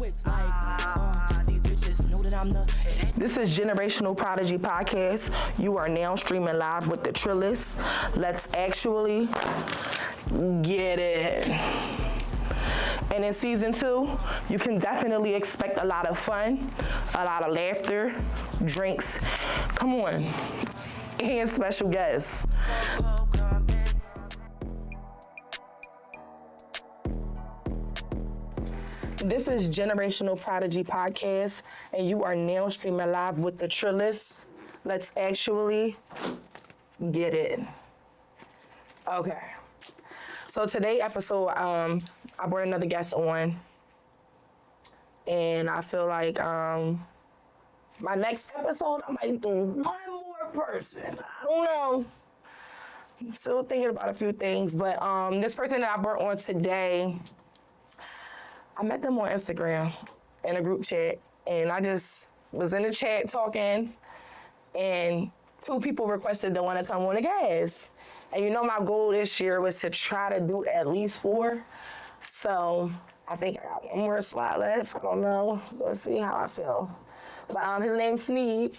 quits like, these bitches know that I'm the. This is Generational Prodigy Podcast. You are now streaming live with the Trillis. Let's actually get it. And in season 2, you can definitely expect a lot of fun, a lot of laughter, drinks. Come on. And special guests. This is Generational Prodigy Podcast, and you are now streaming live with the Trillis. Let's actually get it. Okay. So today's episode, I brought another guest on, and I feel like my next episode, I might do one more person. I don't know. I'm still thinking about a few things, but this person that I brought on today, I met them on Instagram in a group chat, and I just was in the chat talking, and 2 people requested to want to come on the guest. And you know my goal this year was to try to do at least 4. So I think I got one more slot left. I don't know. Let's see how I feel. But his name's Sneed,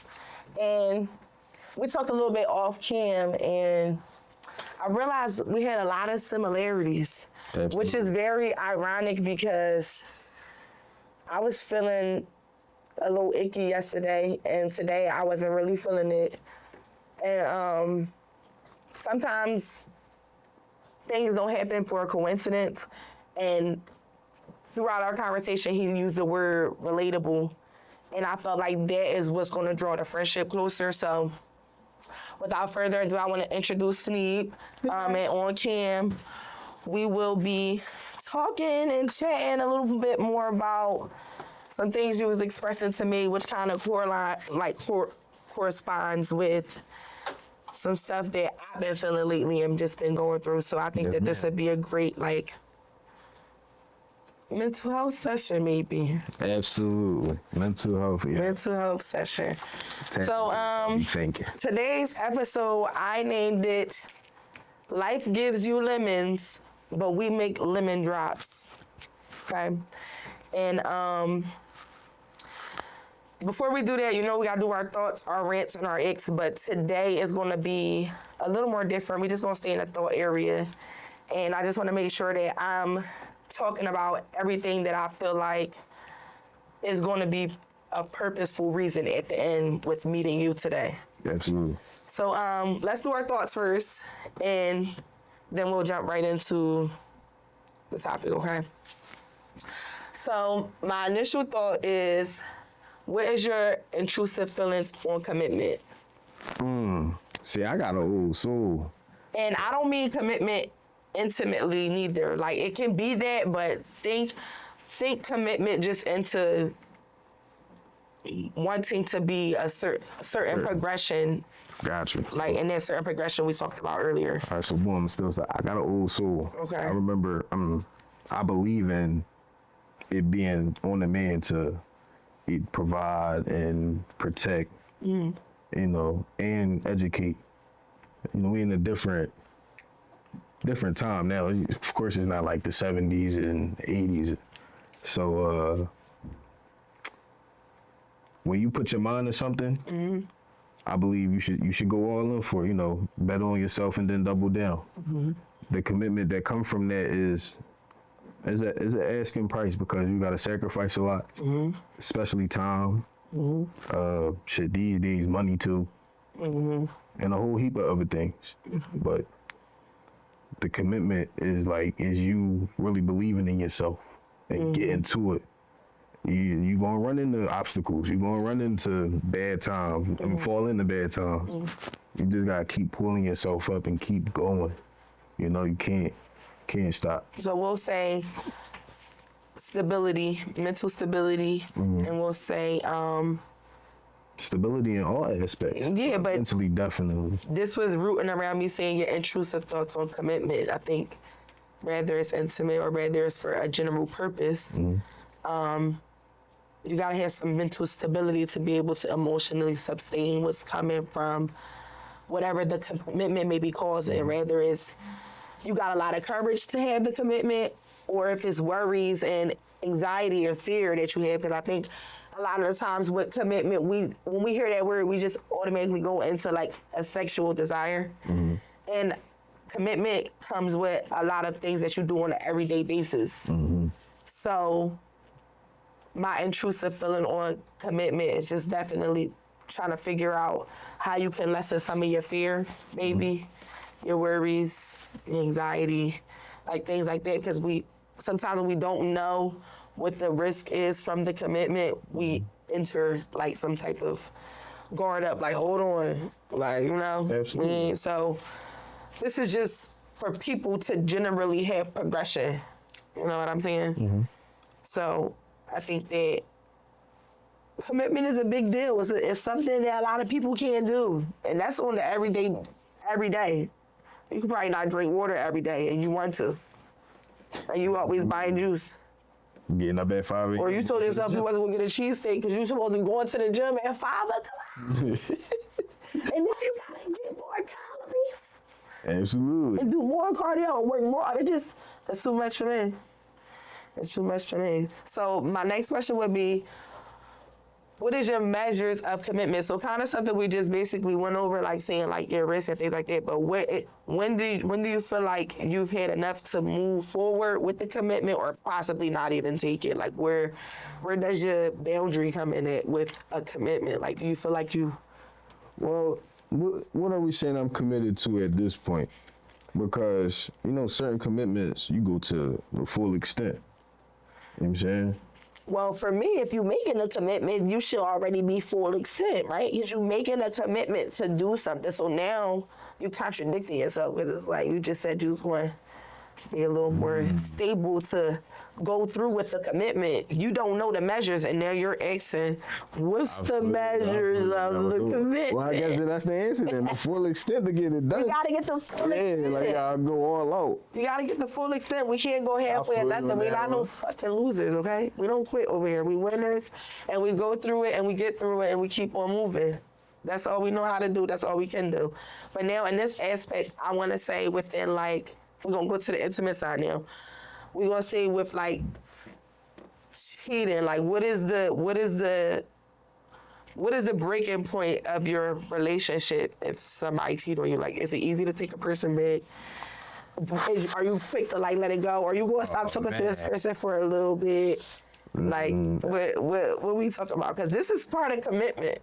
and we talked a little bit off cam, and I realized we had a lot of similarities. Absolutely. Which is very ironic because I was feeling a little icky yesterday, and today I wasn't really feeling it. And sometimes things don't happen for a coincidence. And throughout our conversation, he used the word relatable. And I felt like that is what's going to draw the friendship closer. So without further ado, I want to introduce Sneed. And on cam, we will be talking and chatting a little bit more about some things you was expressing to me, which kind of corresponds with some stuff that I've been feeling lately and just been going through. So I think that this would be a great, mental health session, maybe. Absolutely. Mental health, yeah. Mental health session. So, today's episode, I named it Life Gives You Lemons, but we make lemon drops. Okay? And before we do that, we gotta do our thoughts, our rants, and our icks, but today is gonna be a little more different. We're just gonna stay in the thought area. And I just wanna make sure that I'm talking about everything that I feel like is gonna be a purposeful reason at the end with meeting you today. Absolutely. So let's do our thoughts first, and then we'll jump right into the topic, okay? So my initial thought is, what is your intrusive feelings on commitment? See, I got an old soul. And I don't mean commitment intimately neither. Like, it can be that, but think commitment just into wanting to be a certain progression. Gotcha. Like, in that certain progression we talked about earlier. All right, so boom, I got an old soul. Okay. I remember, I believe in it being on the man to provide and protect, and educate. We in a different time now. Of course, it's not like the 70s and 80s. So when you put your mind to something, I believe you should go all in for it, bet on yourself and then double down. The commitment that comes from that is an asking price, because you got to sacrifice a lot, especially time. These days, money too, and a whole heap of other things. But the commitment is you really believing in yourself and getting to it. You gonna run into obstacles. You gonna run into bad times and fall into bad times. You just gotta keep pulling yourself up and keep going. You can't stop. So we'll say stability, mental stability, and we'll say stability in all aspects. Yeah, but mentally, definitely. This was rooting around me saying your intrusive thoughts on commitment. I think whether it's intimate or whether it's for a general purpose, you gotta have some mental stability to be able to emotionally sustain what's coming from whatever the commitment may be causing. Whether it's you got a lot of courage to have the commitment, or if it's worries and anxiety or fear that you have, because I think a lot of the times with commitment, when we hear that word, we just automatically go into like a sexual desire. And commitment comes with a lot of things that you do on an everyday basis. So my intrusive feeling on commitment is just definitely trying to figure out how you can lessen some of your fear, maybe your worries, your anxiety, like things like that. Because sometimes we don't know what the risk is from the commitment. We enter like some type of guard up, like hold on, like Absolutely. So this is just for people to generally have progression. You know what I'm saying? So I think that commitment is a big deal. It's something that a lot of people can't do. And that's on the every day. You can probably not drink water every day and you want to. And you always buying juice. Getting up at 5 a.m. Or you told yourself you wasn't gonna get a cheesesteak because you supposed to be going to the gym at 5 o'clock. And now you gotta get more calories. Absolutely. And do more cardio and work more. It's too much for me. It's too much for me. So my next question would be, what is your measures of commitment? So kind of something we just basically went over, like saying like your risks and things like that. But when do you feel like you've had enough to move forward with the commitment, or possibly not even take it? Like where does your boundary come in at with a commitment? Like do you feel like you? Well, what are we saying I'm committed to at this point? Because, certain commitments, you go to the full extent. You know what I'm saying? Well, for me, if you're making a commitment, you should already be full extent, right? Because you're making a commitment to do something. So now you're contradicting yourself, because it's like you just said you was going to be a little more stable to go through with the commitment. You don't know the measures, and now you're asking, what's the measures of the commitment? Well, I guess that's the answer then. The full extent to get it done. You got to get the full extent. Yeah, like I'll go all out. You got to get the full extent. We can't go halfway or feel you nothing. on We're that not no one. fucking losers, okay? We don't quit over here. We winners, and we go through it, and we get through it, and we keep on moving. That's all we know how to do. That's all we can do. But now in this aspect, I want to say within like, we're going to go to the intimate side now. We're going to say with like cheating, like what is the breaking point of your relationship if somebody cheat on you? Like, is it easy to take a person back? Are you quick to like let it go? Or are you going to stop talking to this person for a little bit? Like, what we talking about? Because this is part of commitment.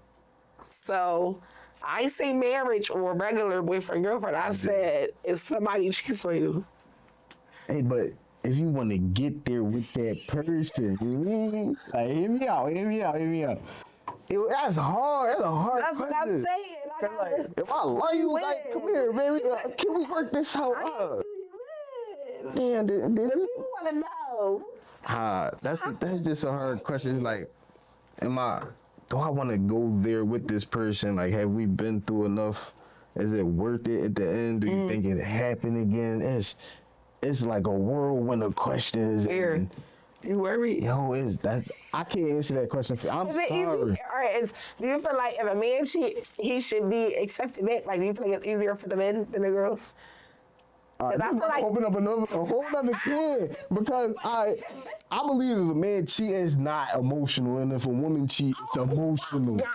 So I ain't say marriage or regular boyfriend, girlfriend. I said if somebody cheats on you. Hey, but if you want to get there with that person, you mean? Like, hear me out. That's hard. That's a hard That's what I'm question. saying. Like, if I love you, like, come here, baby. Can we work this out up? Damn, But people want to know. that's just a hard question. It's like, do I want to go there with this person? Like, have we been through enough? Is it worth it at the end? Do you think it happen again? It's like a whirlwind of questions. Weird. You worried? Yo, I can't answer that question. I'm Is it sorry. easy? All right. Do you feel like if a man cheat, he should be accepted back? Like, do you feel like it's easier for the men than the girls? I feel like- open up a whole other can, because I believe if a man cheat, it's not emotional, and if a woman cheat, it's emotional. God,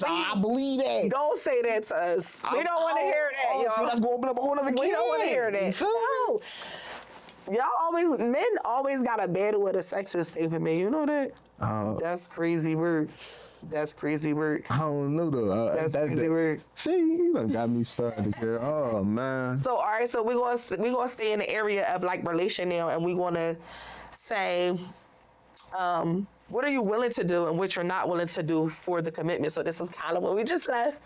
I believe that. Don't say that to us. We don't want to hear that, y'all. See, that's gonna open up a whole other can. We don't want to hear that. No. Men always got a battle with a sexist thing for me. You know that? That's crazy word. I don't know though. That's crazy word. See, you done got me started, girl. Oh man. So all right, so we're gonna stay in the area of like relation now, and we're gonna say, what are you willing to do and what you're not willing to do for the commitment? So this is kind of what we just left,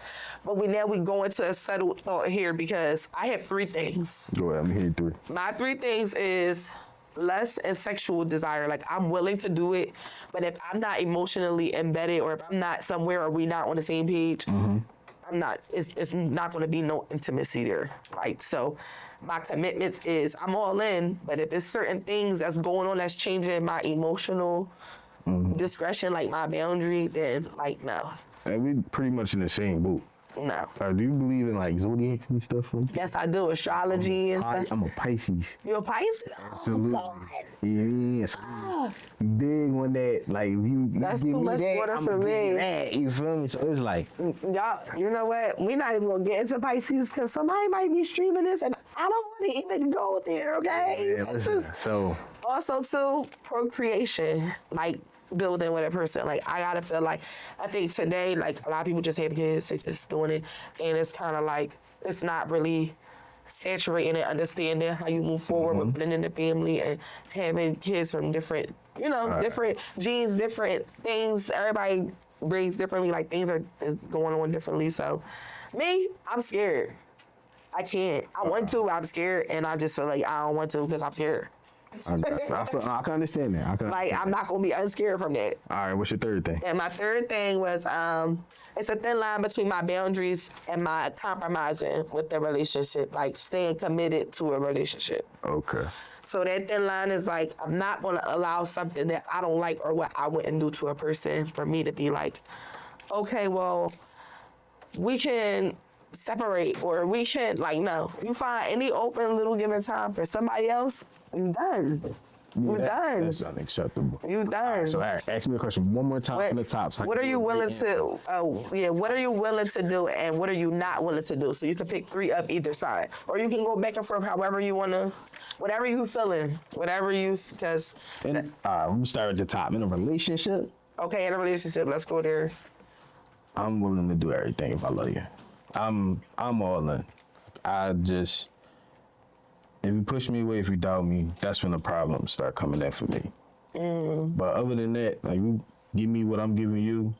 but we go into a settled thought here, because I have 3 things. Go ahead, I'm here 3. My 3 things is lust and sexual desire. Like, I'm willing to do it, but if I'm not emotionally embedded, or if I'm not somewhere, or we not on the same page, I'm not. It's not going to be no intimacy there, right? So, my commitments is I'm all in, but if it's certain things that's going on that's changing my emotional discretion, like my boundary, then like no. And we pretty much in the same boat. No. Do you believe in like zodiacs and stuff? Yes, I do. Astrology and stuff. I'm a Pisces. You a Pisces? Absolutely. Oh, God. Yes. Big on that. Like, you That's give too me much that, water I'm for gonna give me. you that. You feel me? So it's like, Y'all, you know what? We're not even gonna get into Pisces because somebody might be streaming this and I don't want to even go there, okay? yeah, listen, so Also, too, procreation, like building with a person. Like, I gotta feel like, I think today, like, a lot of people just have kids, they just doing it, and it's kind of like, it's not really saturating and understanding how you move forward with blending the family and having kids from different, different genes, different things. Everybody raised differently, like, things is going on differently. So, me, I'm scared. I can't. I want to, I'm scared, and I just feel like I don't want to because I'm scared. I can understand that. Like, I'm not gonna be unscared from that. All right, what's your third thing? And my third thing was, it's a thin line between my boundaries and my compromising with the relationship, like staying committed to a relationship. Okay. So that thin line is like, I'm not gonna allow something that I don't like or what I wouldn't do to a person for me to be like, okay, well, we can separate or we can, like, no. You find any open little given time for somebody else, you done. You're done. That's unacceptable. You done. So, all right, ask me a question one more time from the top. So what are you willing to? What are you willing to do, and what are you not willing to do? So you can pick 3 of either side, or you can go back and forth, however you wanna, whatever you feeling, whatever you, because. I'm gonna start at the top. In a relationship. Okay, in a relationship, let's go there. I'm willing to do everything if I love you. I'm all in. If you push me away, if you doubt me, that's when the problems start coming in for me. But other than that, like, you give me what I'm giving you,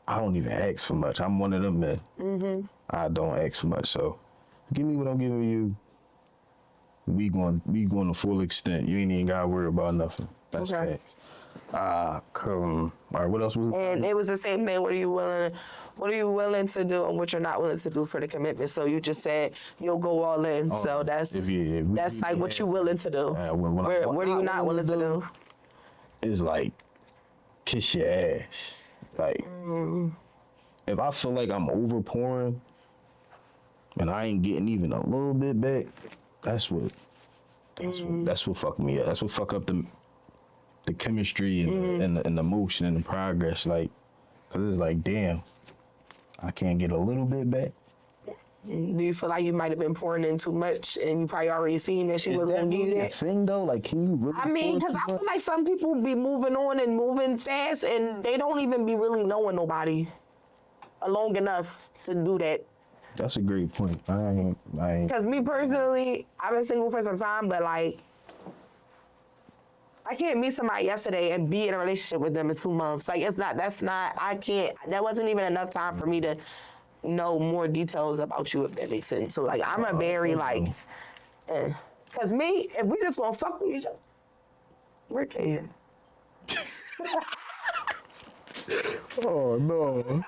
I don't even ask for much. I'm one of them men. I don't ask for much. So give me what I'm giving you. We going to full extent. You ain't even gotta worry about nothing. That's facts. All right, what else was it? And it was the same thing. What are you willing to do and what you're not willing to do for the commitment? So you just said you'll go all in. So that's like what you willing to do. What are you not willing to do? It's like kiss your ass. Like if I feel like I'm overpouring and I ain't getting even a little bit back, that's what fuck me up. That's what fuck up the chemistry and the emotion and the progress. Like, cause it's like, damn, I can't get a little bit back. Do you feel like you might have been pouring in too much and you probably already seen that she wasn't gonna give you that? Thing though, like, can you really? I mean, because I feel like some people be moving on and moving fast and they don't even be really knowing nobody long enough to do that. That's a great point. I ain't. Because me personally, I've been single for some time, but like, I can't meet somebody yesterday and be in a relationship with them in 2 months. Like, I can't, that wasn't even enough time for me to know more details about you, if that makes sense. So, like, I'm a very, like, Because me, if we just gonna fuck with each other, we're dead. Oh, no.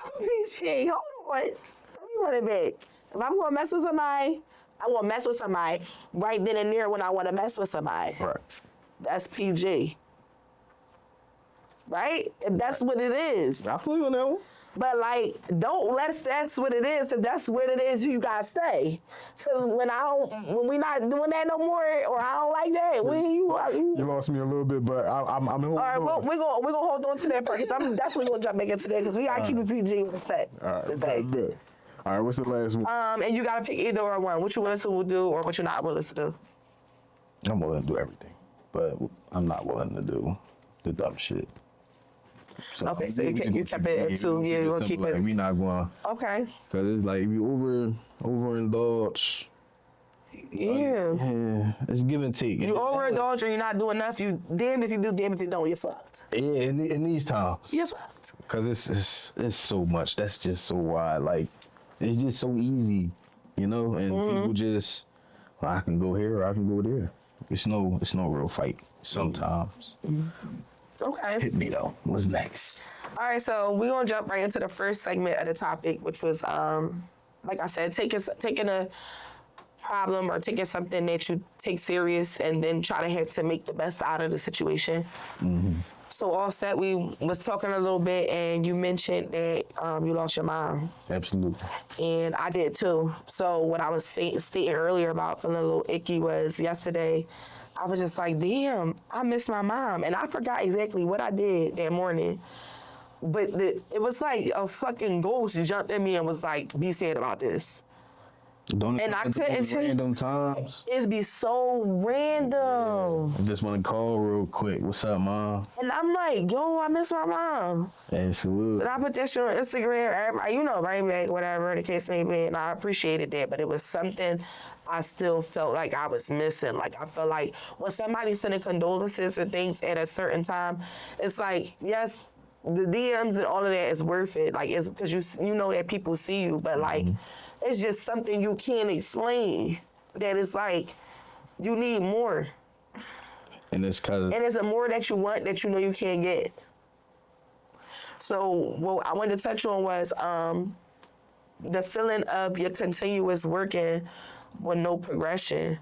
Hey, hold on. Let me run it back. If I'm gonna mess with somebody, I wanna mess with somebody right then and there when I wanna mess with somebody. Right. That's PG. Right? If that's what it is. I feel you on that one. But like, that's what it is, because that's what it is you gotta stay. Because when we not doing that no more, or I don't like that, You lost me a little bit, but I'm holding on. All right, well, we're gonna hold on to that part, because I'm definitely gonna jump back into that, because we gotta keep it PG with the set. All right, good. All right, what's the last one? And you gotta pick either or one. What you willing to do or what you're not willing to do. I'm willing to do everything, but I'm not willing to do the dumb shit. So Okay, so you kept it at 2. Yeah, you gonna keep it. We not going. Okay. Cause it's like if you overindulge. Yeah. It's give and take. You overindulge or you're not doing enough. You damned if you do, damned if you don't. You're fucked. Yeah, in these times. You're fucked. Cause it's so much. That's just so wide. Like, it's just so easy, and people just, well, I can go here or I can go there. It's no real fight sometimes. Okay. Hit me though. What's next? All right, so we're gonna jump right into the first segment of the topic, which was, like I said, taking a problem or taking something that you take serious and then try to make the best out of the situation. So Offset, we was talking a little bit, and you mentioned that you lost your mom, Absolutely. and I did too. So what I was stating earlier about feeling a little icky was yesterday. I was just like, damn, I miss my mom, and I forgot exactly what I did that morning. But it was like a fucking ghost jumped in me and was like, "Be sad about this." Don't And I couldn't change. random times. It'd be so random. I just want to call real quick. What's up, mom? And I'm like, yo, I miss my mom. Absolutely. And I put that shit on Instagram, everybody, you know, right back, whatever the case may be, and I appreciated that, but it was something I still felt like I was missing. Like, I felt like when somebody sending condolences and things at a certain time, it's like, yes, the DMs and all of that is worth it. Like, it's because you know that people see you, but like, it's just something you can't explain. That it's like, you need more. And it's kind of. And it's a more that you want that you know you can't get. So what I wanted to touch on was the feeling of your continuous working with no progression.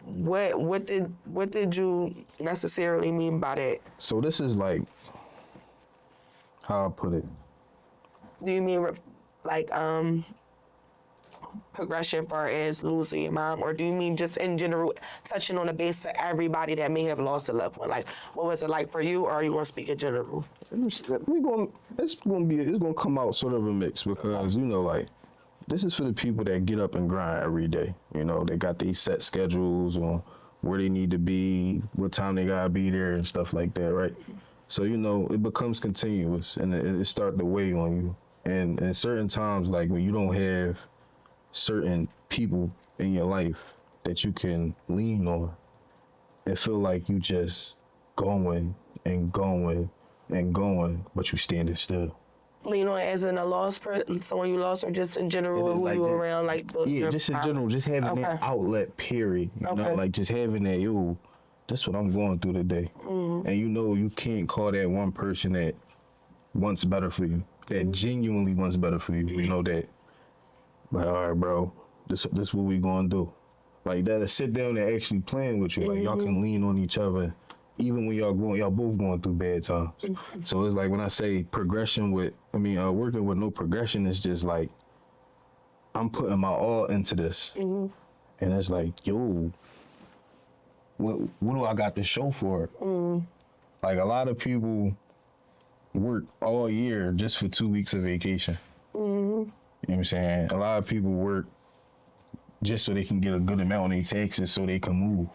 What did you necessarily mean by that? So this is like, how I put it. Do you mean like progression far as losing your mom, or do you mean just in general touching on the base for everybody that may have lost a loved one? Like, what was it like for you, or are you gonna speak in general? It's gonna come out sort of a mix because you know, like, this is for the people that get up and grind every day. You know, they got these set schedules on where they need to be, what time they gotta be there, and stuff like that, right? So you know, it becomes continuous, and it starts to weigh on you. And in certain times, like when you don't have certain people in your life that you can lean on, it feel like you just going and going and going, but you standing still. Lean on as in a lost person, someone you lost, or just in general who like you that. around, like Yeah, just in general, just having Okay. that outlet. Period. You know, like just having that. Yo, this what I'm going through today, and you know you can't call that one person that wants better for you, that genuinely wants better for you. You know that. Like, all right, bro, this what we gonna do. Like that, to sit down and actually playing with you. Like y'all can lean on each other, even when y'all both going through bad times. So it's like when I say progression working with no progression is just like I'm putting my all into this, and it's like, yo, what do I got to show for it? Like a lot of people work all year just for 2 weeks of vacation. You know what I'm saying? A lot of people work just so they can get a good amount on their taxes so they can move.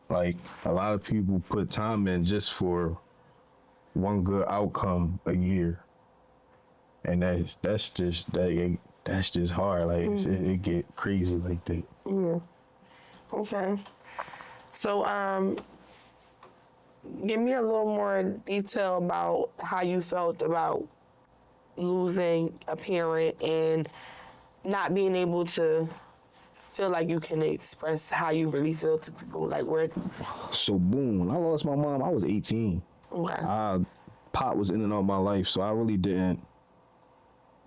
Like, a lot of people put time in just for one good outcome a year. And that's just hard. Like, it get crazy like that. Yeah. Okay. So, give me a little more detail about how you felt about losing a parent and not being able to feel like you can express how you really feel to people. Like, where? So boom, when I lost my mom, I was 18. Okay. Pop was in and out of my life, so I really didn't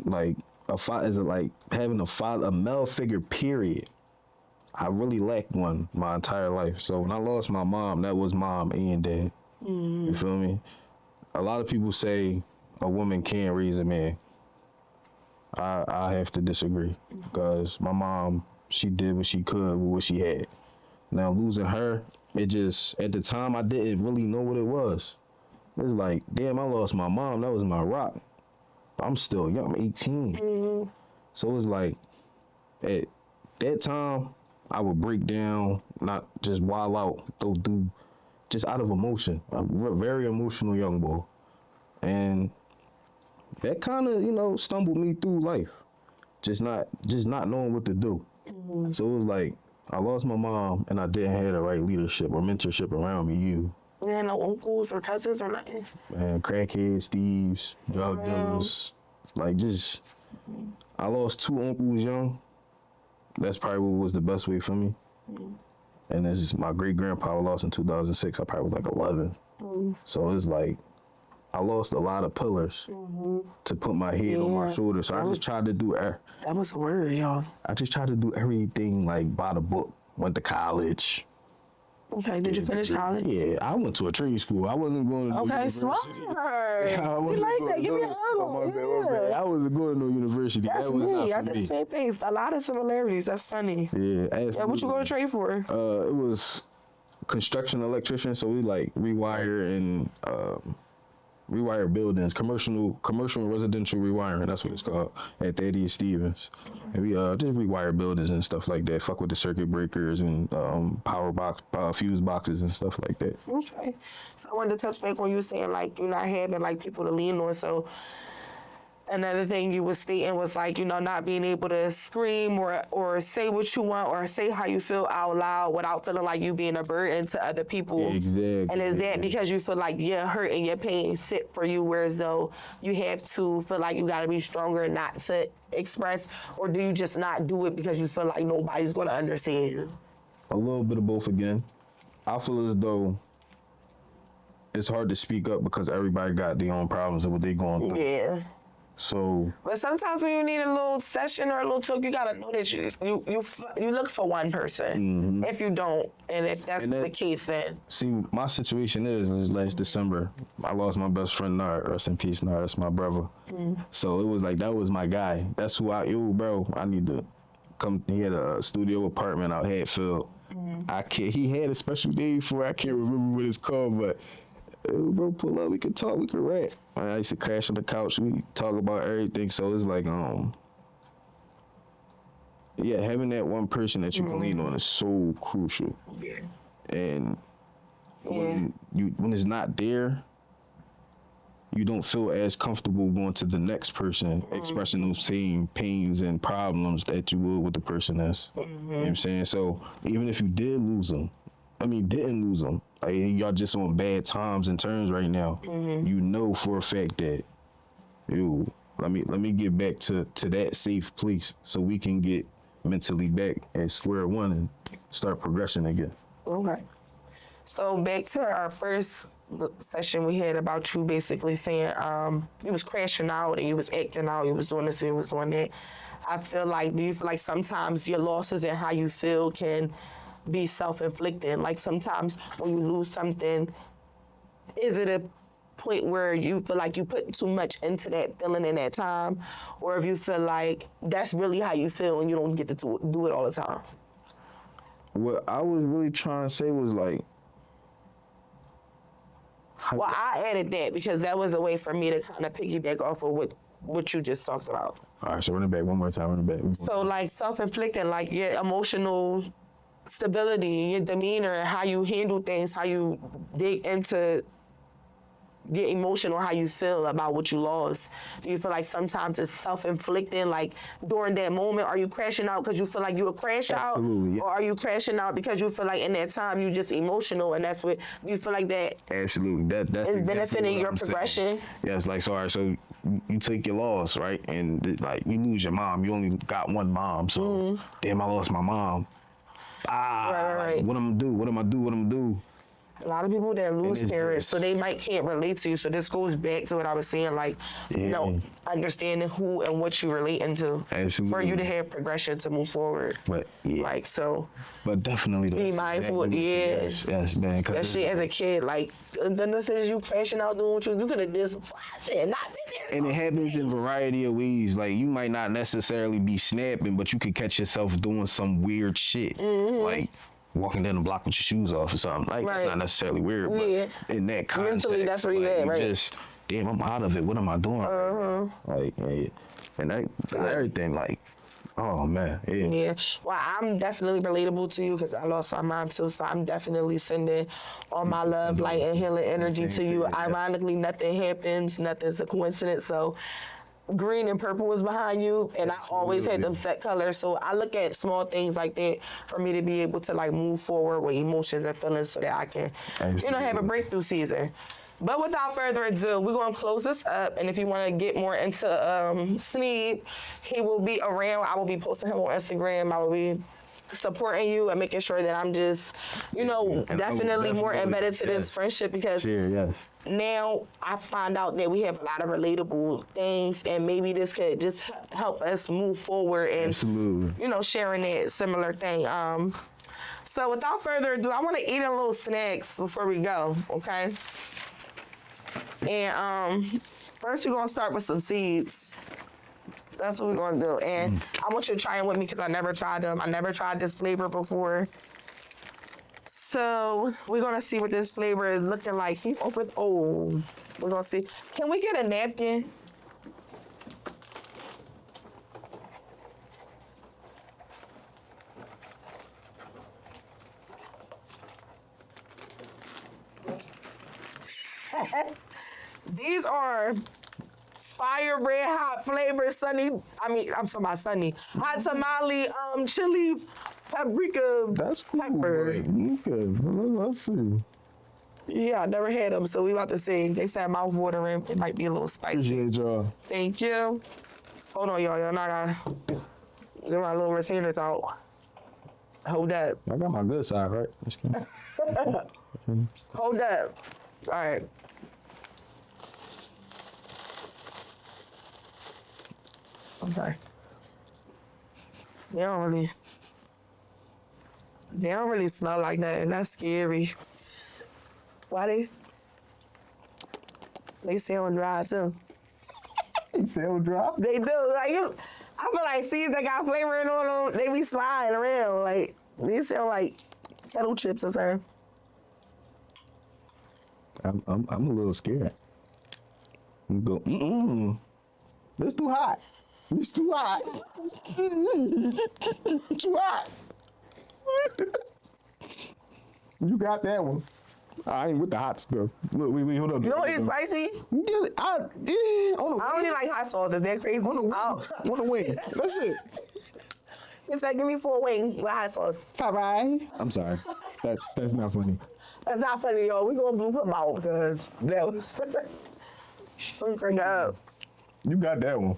like having a male figure. Period. I really lacked one my entire life. So when I lost my mom, that was mom and dad. You feel me? A lot of people say a woman can't raise a man. I have to disagree because my mom, she did what she could with what she had. Now losing her, it just, at the time I didn't really know what it was. It was like, damn, I lost my mom. That was my rock. I'm still young. I'm 18. So it was like, at that time, I would break down, not just wild out, go do, just out of emotion. I'm a very emotional young boy. And that kind of, stumbled me through life. Just not knowing what to do. So it was like, I lost my mom and I didn't have the right leadership or mentorship around me. You had no uncles or cousins or nothing? Man, crackheads, thieves, drug dealers. Like, just, I lost 2 uncles young. That's probably what was the best way for me. And this is my great grandpa lost in 2006. I probably was like 11. So it's like, I lost a lot of pillars to put my head on my shoulder. So I just tried to do that was a word, y'all. I just tried to do everything like by the book. Went to college, Okay, did you finish college? Yeah, I went to a trade school. I wasn't going to no Okay, university. smart. I You wasn't like going that? to Give me no- a oh, my hug. bad, my bad. I wasn't going to no university. That's that was me. not I for did the me. same things. A lot of similarities. That's funny. Yeah, absolutely. Yeah, what you going to trade for? It was construction electrician, so we like rewire and rewire buildings, commercial and residential rewiring. That's what it's called at Thaddeus Stevens. And we just rewire buildings and stuff like that. Fuck with the circuit breakers and fuse boxes and stuff like that. Okay. So I wanted to touch back on you saying like you're not having like people to lean on. So another thing you was stating was like, you know, not being able to scream or say what you want or say how you feel out loud without feeling like you being a burden to other people. Exactly. And is that because you feel like your hurt and your pain sit for you, whereas though you have to feel like you gotta be stronger not to express, or do you just not do it because you feel like nobody's gonna understand you? A little bit of both again. I feel as though it's hard to speak up because everybody got their own problems and what they going through. Yeah. So, But sometimes when you need a little session or a little talk, you gotta know that you look for one person. If you don't, and if that's the case, then see, my situation is last December, I lost my best friend, Nard. Rest in peace, Nard. That's my brother. So it was like, that was my guy. That's who I need to come. He had a studio apartment out Hatfield. He had a special day for, I can't remember what it's called, but bro, pull up, we could talk, we could rap. I used to crash on the couch, we talk about everything. So it's like, yeah, having that one person that you can lean on is so crucial. yeah. And when it's not there, you don't feel as comfortable going to the next person, expressing those same pains and problems that you would with the person that's, you know what I'm saying? So even if you didn't lose them, like y'all just on bad times and terms right now, you know for a fact that, let me get back to that safe place so we can get mentally back at square one and start progressing again. Okay. So back to our first session we had about you basically saying you was crashing out and you was acting out, you was doing this, you was doing that. Do you feel like sometimes your losses and how you feel can be self-inflicted? Like sometimes when you lose something, is it a point where you feel like you put too much into that feeling in that time, or if you feel like that's really how you feel and you don't get to do it all the time? What I was really trying to say was like, well, I added that because that was a way for me to kind of piggyback off of what you just talked about. all right, so run it back one more time, So like self-inflicting, like your emotional stability, your demeanor, how you handle things, how you dig into your emotion or how you feel about what you lost. Do you feel like sometimes it's self-inflicting, like during that moment, are you crashing out because you feel like you would crash Absolutely, out? yeah. Or are you crashing out because you feel like in that time you just emotional and that's what, you feel like that Absolutely, that's is exactly benefiting what your I'm saying. progression? Yes, like, so, all right, so you take your loss, right? And like, you lose your mom. You only got one mom, so damn, I lost my mom. Right. Like, what I'm gonna do? A lot of people that lose it's parents, just- so they can't relate to you. So this goes back to what I was saying, like, understanding who and what you're relating to. Absolutely. For you to have progression to move forward. But yeah, Like, so, but definitely be mindful, yeah. Yes, man. especially as a kid, like, the necessity you crashing out doing what you could have did some fly shit and not been there. And it happens in a variety of ways. Like, you might not necessarily be snapping, but you could catch yourself doing some weird shit. Like walking down the block with your shoes off or something. Like, that's not necessarily weird, but in that context, Mentally, that's where you at, right? Just, damn, I'm out of it. What am I doing? Like, yeah. And that everything, like, oh, man. Yeah. Yeah, well, I'm definitely relatable to you because I lost my mom too, so I'm definitely sending all my love, light, and healing energy to you. Ironically, nothing happens, nothing's a coincidence, so green and purple was behind you, and I always had them set colors, so I look at small things like that for me to be able to like move forward with emotions and feelings so that I can, have a breakthrough season. But without further ado, we're going to close this up. And if you want to get more into Sneed, he will be around. I will be posting him on Instagram. I will be supporting you and making sure that I'm just, definitely more embedded to this friendship because now I find out that we have a lot of relatable things and maybe this could just help us move forward and, sharing that similar thing. So without further ado, I want to eat a little snacks before we go, okay? And first we're gonna start with some seeds. That's what we're gonna do. And I want you to try them with me because I never tried them. I never tried this flavor before. So we're gonna see what this flavor is looking like. Keep open. Oh, we're gonna see. Can we get a napkin? These are fire red hot flavor I'm talking about sunny. Hot tamale chili paprika That's cool. pepper. Okay, let's see. Yeah, I never had them, so we about to see. They said mouth watering. It might be a little spicy. Appreciate y'all. Thank you. Hold on, y'all. Y'all not gonna get my little retainers out. Hold up. I got my good side, right? Just kidding. Hold up. All right. Okay. They don't really smell like that, and that's scary. Why they sound dry too. They sound dry. They do. Like I feel like seeds that got flavoring on them, they be sliding around. Like they sound like kettle chips or something. I'm a little scared. You go, This too hot. It's too hot. Too hot. You got that one. I ain't with the hot stuff. Look, wait, hold up. You don't eat spicy? I don't even like hot sauce. Is that crazy? On the wing. That's it. It's like, give me 4 wings with hot sauce. Bye-bye. I'm sorry. That's not funny. That's not funny, y'all. We gonna bloop them out because that was. Let me bring it up. You got that one.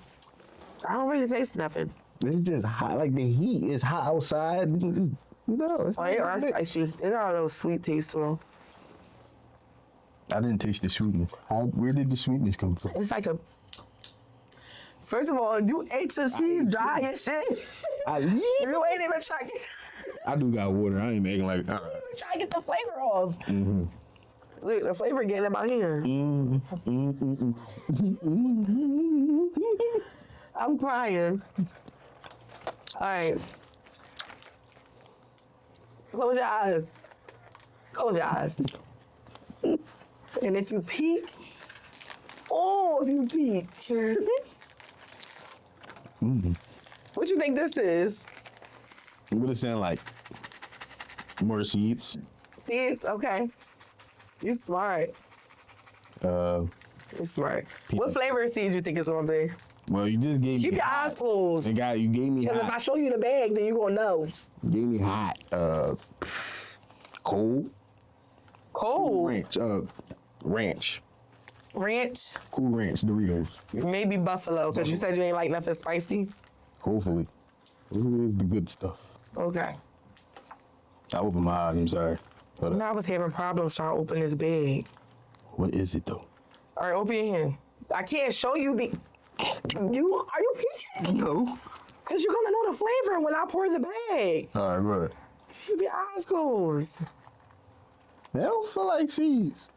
I don't really taste nothing. It's just hot. Like the heat is hot outside. No, it's Oh, they are not. spicy. They got a little sweet taste to them. I didn't taste the sweetness. Where did the sweetness come from? It's like a. First of all, you ate your seeds dry and shit. You ain't even trying to I do got water. I ain't making like. try to get the flavor off. Look, the flavor getting in my hand. I'm crying. All right. Close your eyes. Close your eyes. And if you peek, if you peek. What you think this is? What it sound like? More seeds. Seeds? Okay. You smart. You smart. What flavor of seeds you think it's gonna be? Well, you just gave me. Keep your eyes closed. You gave me Because if I hot. show you the bag, then you gonna know. You gave me hot. Cold. Cold. Ranch. Ranch. Ranch. Cool Ranch Doritos. Maybe buffalo, because you said you ain't like nothing spicy. Hopefully. This is the good stuff. Okay. I opened my eyes. I'm sorry. Hold up. Now I was having problems trying to open this bag. What is it though? All right, open your hand. I can't show you. Are you peeing? No. Because you're gonna know the flavor when I pour the bag. All right, right. Keep your eyes closed. They don't feel like seeds.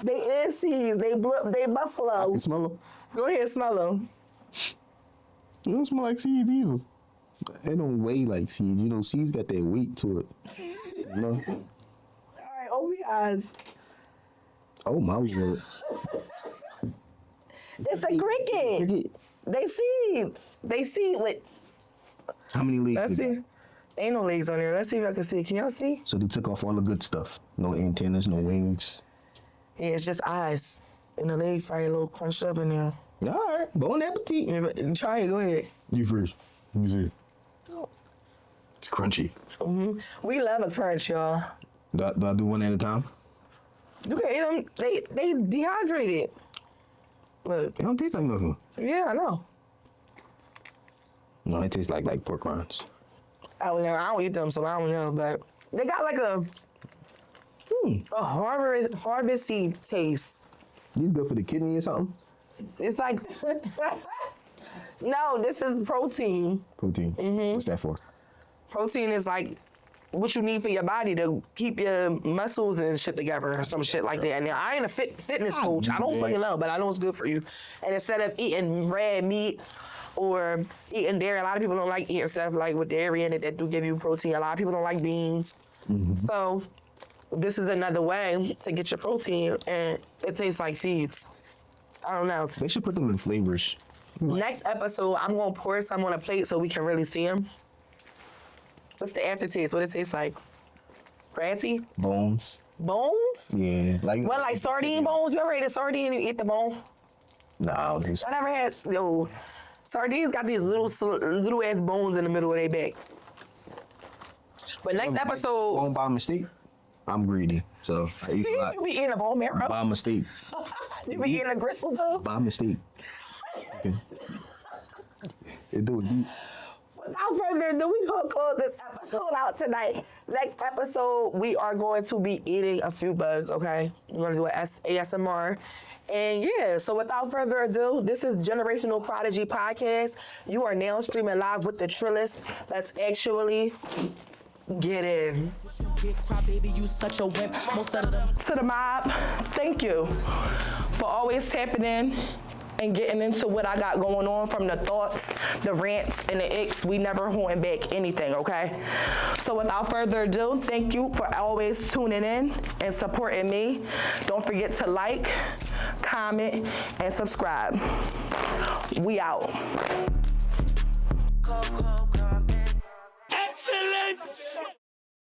They is seeds. They buffalo. You smell them? Go ahead, smell them. They don't smell like seeds either. They don't weigh like seeds. You know, seeds got that weight to it. You know? All right, open your eyes. Oh my word. It's a cricket. They seeds. They seedless. How many legs? Let's they see. got? Ain't no legs on there. Let's see if I can see. Can y'all see? So they took off all the good stuff. No antennas, no wings. Yeah, it's just eyes. And the legs probably a little crunched up in there. All right. Bon appetit. Yeah, but try it. Go ahead. You first. Let me see. It's crunchy. We love a crunch, y'all. Do I do one at a time? You can eat them. They dehydrated. Look. They don't taste like nothing. Yeah, I know. No, they taste like pork rinds. I don't know. I don't eat them, so I don't know. But they got like a harvest seed taste. These good for the kidney or something? It's like no, this is protein. Protein. What's that for? Protein is like what you need for your body to keep your muscles and shit together or some shit like that. And I ain't a fitness coach. I don't fucking know, but I know it's good for you. And instead of eating red meat or eating dairy, a lot of people don't like eating stuff like with dairy in it that do give you protein. A lot of people don't like beans. So this is another way to get your protein, and it tastes like seeds. I don't know. They should put them in flavors. Next episode, I'm gonna pour some on a plate so we can really see them. What's the aftertaste? What it tastes like? Grassy? Bones. Bones? Yeah. Like sardine bones? You ever ate a sardine and you eat the bone? No, I never had, sardines got these little ass bones in the middle of their back. But next episode. Bone by mistake? I'm greedy, so I eat a lot. You be eating a bone marrow? By mistake. You be eating a gristle too? By mistake. Okay. It do it deep. Without further ado, we're going to close this episode out tonight. Next episode, we are going to be eating a few bugs, okay? We're going to do an ASMR. And yeah, so without further ado, this is Generational Prodigy Podcast. You are now streaming live with the Trillist. Let's actually get in. To the mob, thank you for always tapping in and getting into what I got going on, from the thoughts, the rants, and the icks. We never holding back anything, okay? So without further ado, thank you for always tuning in and supporting me. Don't forget to like, comment, and subscribe. We out. Excellence!